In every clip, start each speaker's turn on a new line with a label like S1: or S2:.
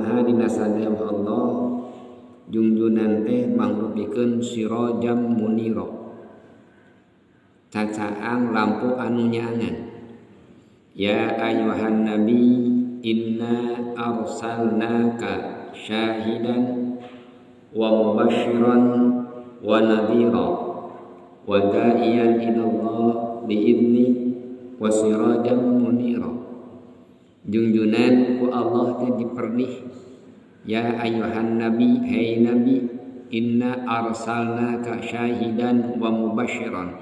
S1: kumaha dina sadeum Allah junjunan teh mangrupikeun sirajam munira cacaang lampu anu nyaangan. Ya ayyuhan nabi inna arsalnaka syahidan wa mubasysyiran wa nadhira wa da'iyan ilallah biidni wa sirajam munira. Junjunan ku Allah teh dipernih. Ya ayyuhan nabi, hai nabi, inna arsalnaka syahidan wa mubasysyiran.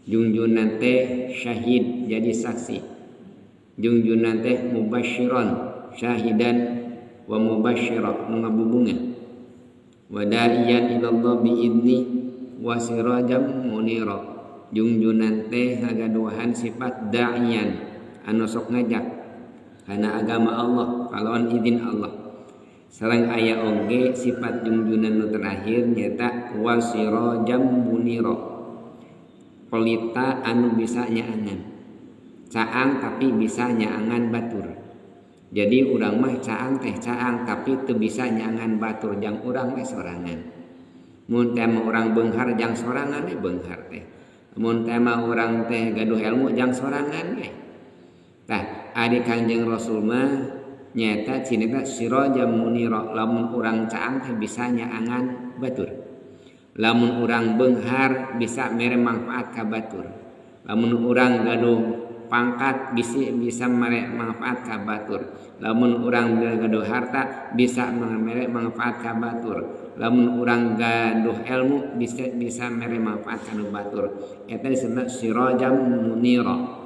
S1: Junjunan teh syahid jadi saksi. Junjunan teh mubasysyiran syahidan wa mubasysyiran ngabubungan. Wa da'iyan ilallah biidni wa sirajam munira. Junjunan teh ngagaduhan sifat da'iyan anu sok ngajak kana agama Allah kalawan izin Allah. Sareng aya oge sifat junjunan nu terakhir nyata wa sirajam munira. Pelita anu bisa nyaangan caang tapi bisa nyaangan batur. Jadi urang mah caang teh caang tapi teu bisa nyaangan batur jang urang teh sorangan. Mun teh mah urang beunghar jang sorangan we beunghar teh. Mun teh mah urang teh gaduh ilmu jang sorangan we. Tah ari Kanjeng Rasul mah nyata cinita sirajam munira lamun urang caang teh bisa nyaangan batur. Lamun urang beunghar bisa mere manfaat ka batur. Lamun urang gaduh pangkat bisa mere manfaat ka batur. Lamun urang gaduh harta bisa mere manfaat ka batur. Lamun urang gaduh ilmu bisa mere manfaat ka batur. Eta disebut sirajam munira.